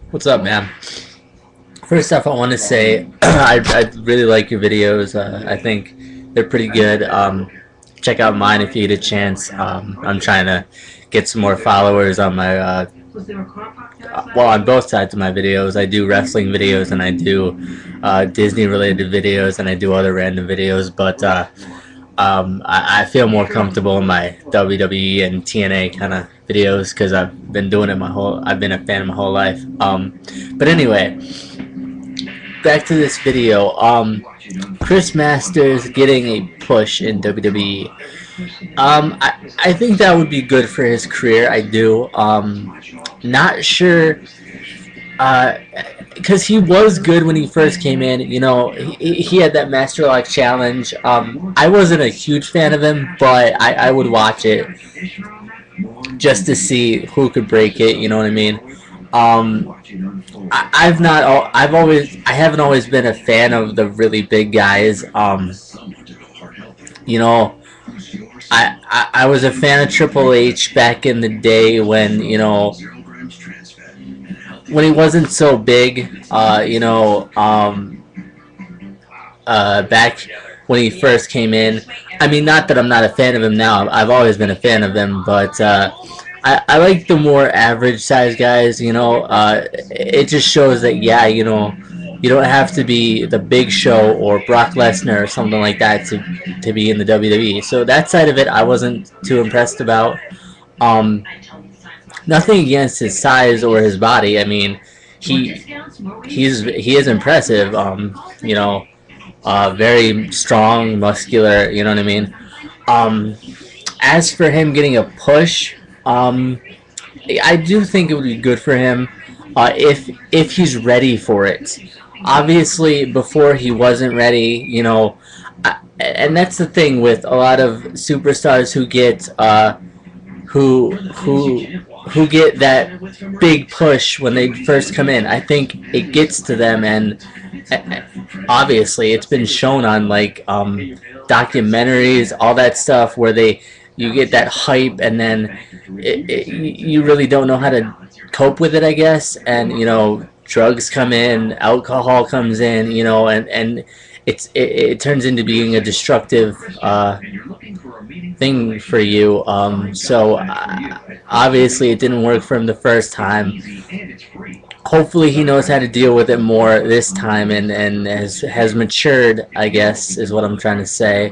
What's up, man? First off, I want to say I really like your videos. I think they're pretty good. Check out mine if you get a chance. I'm trying to get some more followers on my well, on both sides of my videos. I do wrestling videos and I do Disney related videos and I do other random videos. But I feel more comfortable in my WWE and TNA kind of videos because I've been doing it my whole. I've been a fan my whole life. But anyway, back to this video. Chris Masters getting a push in WWE. I think that would be good for his career. I do. Not sure. Because he was good when he first came in. You know, he had that Master Lock challenge. I wasn't a huge fan of him, but I would watch it just to see who could break it. You know what I mean? I haven't always been a fan of the really big guys. You know, I was a fan of Triple H back in the day when, you know, when he wasn't so big, back when he first came in. I mean, not that I'm not a fan of him now. I've always been a fan of him, but I like the more average size guys. You know, it just shows that, yeah, you know, you don't have to be the Big Show or Brock Lesnar or something like that to be in the WWE. So that side of it, I wasn't too impressed about. Nothing against his size or his body. I mean, he is impressive. You know, very strong, muscular. You know what I mean. As for him getting a push, I do think it would be good for him if he's ready for it. Obviously, before he wasn't ready. You know, and that's the thing with a lot of superstars who get who get that big push when they first come in. I think it gets to them, and obviously it's been shown on like documentaries, all that stuff, where you get that hype, and then you really don't know how to cope with it, I guess. And you know, drugs come in, alcohol comes in, you know, and it turns into being a destructive thing for you. So obviously it didn't work for him the first time. Hopefully he knows how to deal with it more this time, and has matured, I guess, is what I'm trying to say.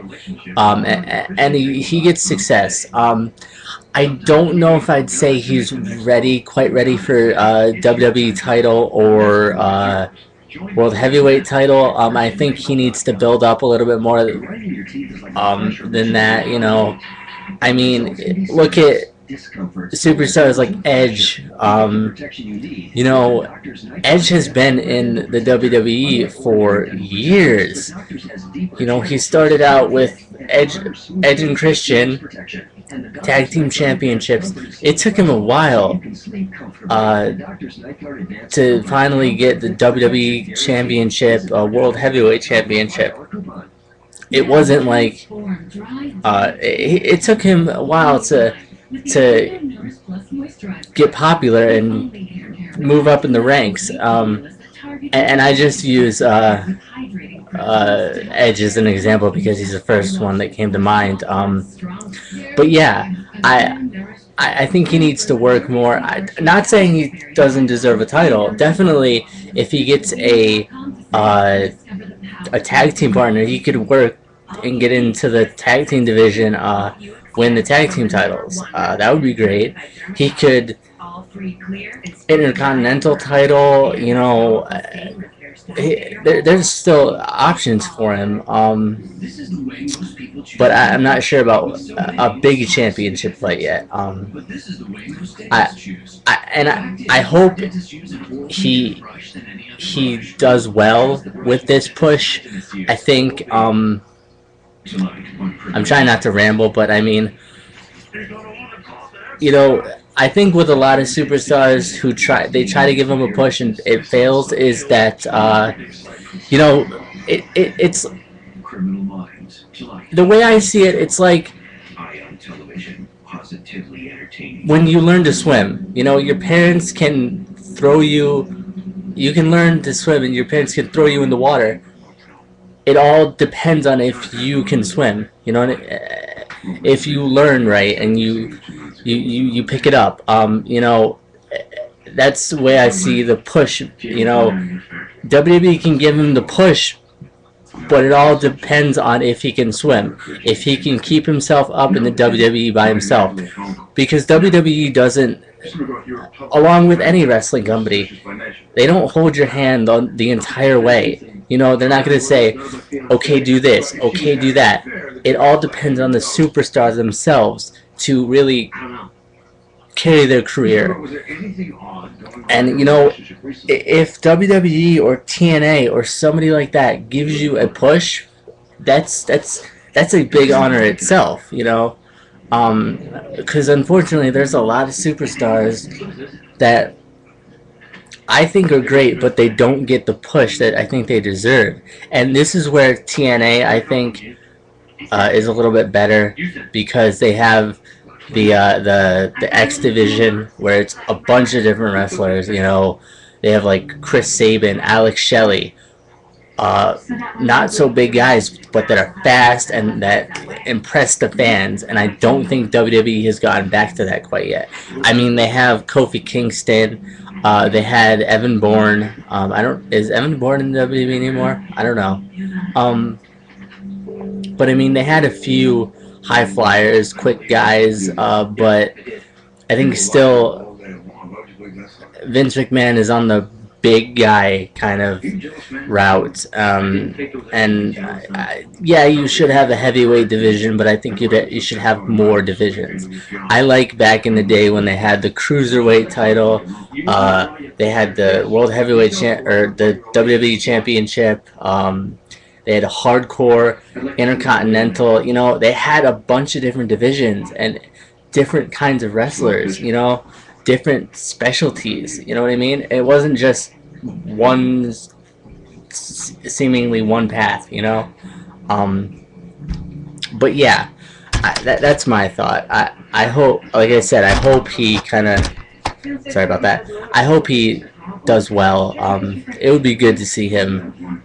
And he gets success. I don't know if I'd say he's quite ready for WWE title or World Heavyweight title. I think he needs to build up a little bit more than that. You know, I mean, look at superstars like Edge. You know, Edge has been in the WWE for years. You know, he started out with Edge and Christian tag team championships. It took him a while to finally get the WWE championship, World Heavyweight championship. It wasn't like it took him a while to get popular and move up in the ranks. And I just use Edge as an example because he's the first one that came to mind. But yeah, I think he needs to work more. Not saying he doesn't deserve a title. Definitely, if he gets a tag team partner, he could work and get into the tag team division, win the tag team titles. That would be great. He could Intercontinental title. You know, there's still options for him. But I'm not sure about a big championship fight yet. I hope he does well with this push. I think I'm trying not to ramble, but I mean, you know, I think with a lot of superstars who try to give him a push and it fails, is that you know, it's the way I see it. It's like when you learn to swim. You know, your parents can throw you You can learn to swim, and your parents can throw you in the water. It all depends on if you can swim. You know, if you learn right and you pick it up. That's the way I see the push. WWE can give him the push, but it all depends on if he can swim, if he can keep himself up in the WWE by himself, because WWE doesn't, along with any wrestling company, they don't hold your hand on the entire way. They're not going to say, okay, do this, okay, do that. It all depends on the superstars themselves to really carry their career. And if WWE or TNA or somebody like that gives you a push, that's a big honor itself. Because unfortunately there's a lot of superstars that I think are great, but they don't get the push that I think they deserve. And this is where TNA, I think, is a little bit better, because they have the X division, where it's a bunch of different wrestlers. They have like Chris Sabin, Alex Shelley, not so big guys, but that are fast and that impress the fans. And I don't think WWE has gotten back to that quite yet. I mean, they have Kofi Kingston. They had Evan Bourne. Is Evan Bourne in the WWE anymore? I don't know. But I mean, they had a few high flyers, quick guys, but I think still Vince McMahon is on the big guy kind of route. Yeah, you should have a heavyweight division, but I think you should have more divisions. I like back in the day when they had the cruiserweight title, they had the world heavyweight or the WWE championship. They had a hardcore, intercontinental. They had a bunch of different divisions and different kinds of wrestlers. Different specialties. You know what I mean? It wasn't just seemingly one path. But yeah, that's my thought. I hope, like I said, I hope he kind of. Sorry about that. I hope he does well. It would be good to see him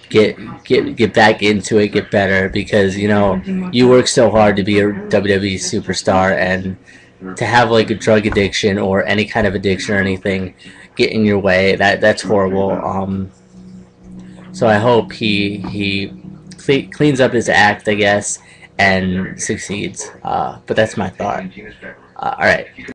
get back into it, get better, because you work so hard to be a WWE superstar, and to have like a drug addiction or any kind of addiction or anything get in your way, that's horrible. So I hope he cleans up his act, I guess, and succeeds. But that's my thought. All right.